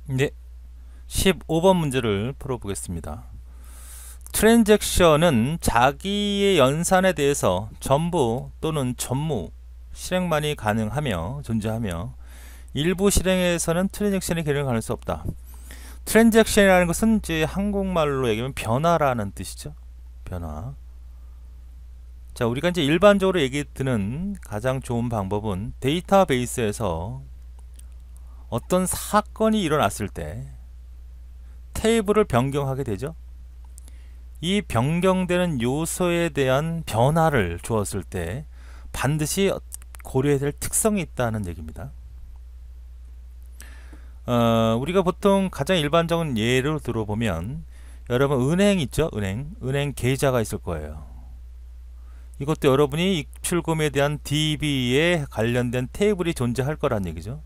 네, 15번 문제를 풀어보겠습니다. 트랜잭션은 자기의 연산에 대해서 전부 또는 전무 실행만이 가능하며 존재하며 일부 실행에서는 트랜잭션이 개를 가할 수 없다. 트랜잭션이라는 것은 이제 한국말로 얘기하면 변화라는 뜻이죠. 변화. 자, 우리가 이제 일반적으로 얘기 드는 가장 좋은 방법은 데이터베이스에서 어떤 사건이 일어났을 때 테이블을 변경하게 되죠. 이 변경되는 요소에 대한 변화를 주었을 때 반드시 고려해야 될 특성이 있다는 얘기입니다. 우리가 보통 가장 일반적인 예를 들어보면 여러분 은행 있죠? 은행 계좌가 있을 거예요. 이것도 여러분이 입출금에 대한 DB에 관련된 테이블이 존재할 거란 얘기죠.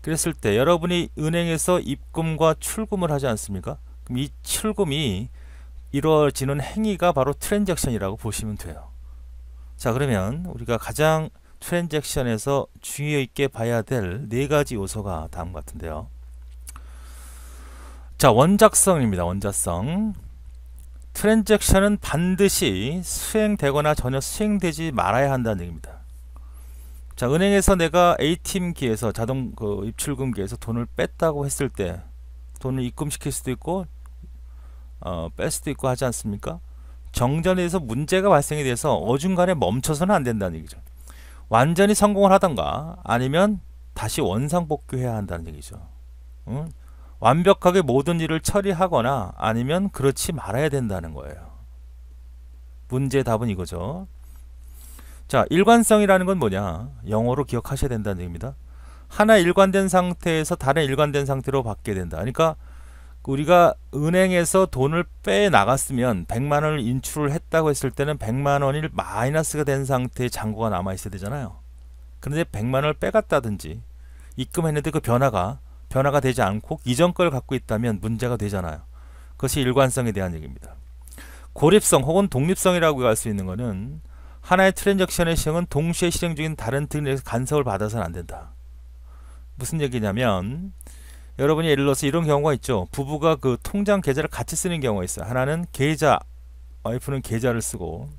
그랬을 때 여러분이 은행에서 입금과 출금을 하지 않습니까? 그럼 이 출금이 이루어지는 행위가 바로 트랜잭션이라고 보시면 돼요. 자, 그러면 우리가 가장 트랜잭션에서 중요 있게 봐야 될 네 가지 요소가 다음 같은데요. 자, 원작성입니다. 원작성. 트랜잭션은 반드시 수행되거나 전혀 수행되지 말아야 한다는 얘기입니다. 자, 은행에서 내가 ATM기에서 자동 입출금기에서 돈을 뺐다고 했을 때 돈을 입금시킬 수도 있고 뺄 수도 있고 하지 않습니까? 정전에서 문제가 발생이 돼서 어중간에 멈춰서는 안 된다는 얘기죠. 완전히 성공을 하던가 아니면 다시 원상복귀해야 한다는 얘기죠. 응? 완벽하게 모든 일을 처리하거나 아니면 그렇지 말아야 된다는 거예요. 문제의 답은 이거죠. 자, 일관성이라는 건 뭐냐? 영어로 기억하셔야 된다는 얘기입니다. 하나 일관된 상태에서 다른 일관된 상태로 바뀌게 된다. 그러니까 우리가 은행에서 돈을 빼 나갔으면 100만 원을 인출을 했다고 했을 때는 100만 원이 마이너스가 된 상태의 잔고가 남아 있어야 되잖아요. 그런데 100만 원을 빼갔다든지 입금했는데 그 변화가 되지 않고 이전 걸 갖고 있다면 문제가 되잖아요. 그것이 일관성에 대한 얘기입니다. 고립성 혹은 독립성이라고 할 수 있는 것은 하나의 트랜잭션의 시행은 동시에 실행 중인 다른 등에서 간섭을 받아서는 안 된다. 무슨 얘기냐면 여러분이 예를 들어서 이런 경우가 있죠. 부부가 그 통장 계좌를 같이 쓰는 경우가 있어요. 하나는 계좌, 와이프는 계좌를 쓰고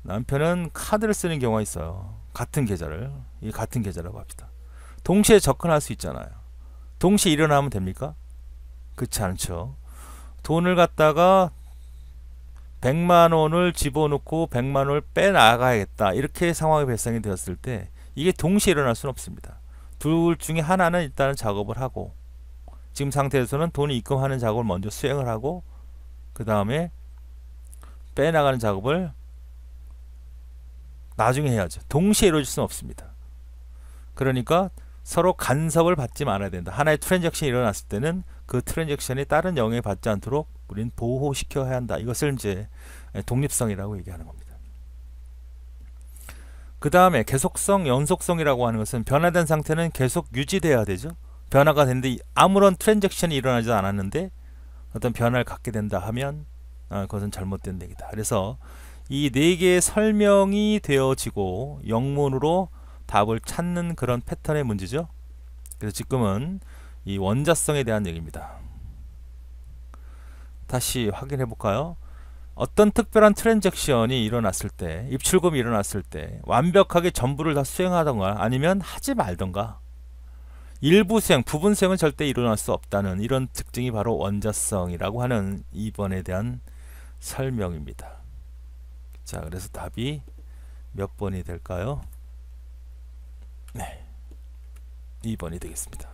남편은 카드를 쓰는 경우가 있어요. 같은 계좌를. 이 같은 계좌라고 합시다. 동시에 접근할 수 있잖아요. 동시에 일어나면 됩니까? 그렇지 않죠. 돈을 갖다가 100만 원을 집어넣고 100만 원을 빼나가야겠다. 이렇게 상황이 발생이 되었을 때 이게 동시에 일어날 수는 없습니다. 둘 중에 하나는 일단은 작업을 하고 지금 상태에서는 돈을 입금하는 작업을 먼저 수행을 하고 그 다음에 빼나가는 작업을 나중에 해야죠. 동시에 이루어질 수는 없습니다. 그러니까 서로 간섭을 받지 말아야 된다. 하나의 트랜잭션이 일어났을 때는 그 트랜잭션이 다른 영향을 받지 않도록 우리는 보호시켜야 한다. 이것을 이제 독립성이라고 얘기하는 겁니다. 그 다음에 계속성, 연속성이라고 하는 것은 변화된 상태는 계속 유지돼야 되죠. 변화가 됐는데 아무런 트랜잭션이 일어나지 않았는데 어떤 변화를 갖게 된다 하면 그것은 잘못된 얘기다. 그래서 이 네 개의 설명이 되어지고 영문으로 답을 찾는 그런 패턴의 문제죠. 그래서 지금은 이 원자성에 대한 얘기입니다. 다시 확인해 볼까요? 어떤 특별한 트랜잭션이 일어났을 때, 입출금이 일어났을 때 완벽하게 전부를 다 수행하던가 아니면 하지 말던가 일부 수행, 부분 수행은 절대 일어날 수 없다는 이런 특징이 바로 원자성이라고 하는 2번에 대한 설명입니다. 자, 그래서 답이 몇 번이 될까요? 네, 2번이 되겠습니다.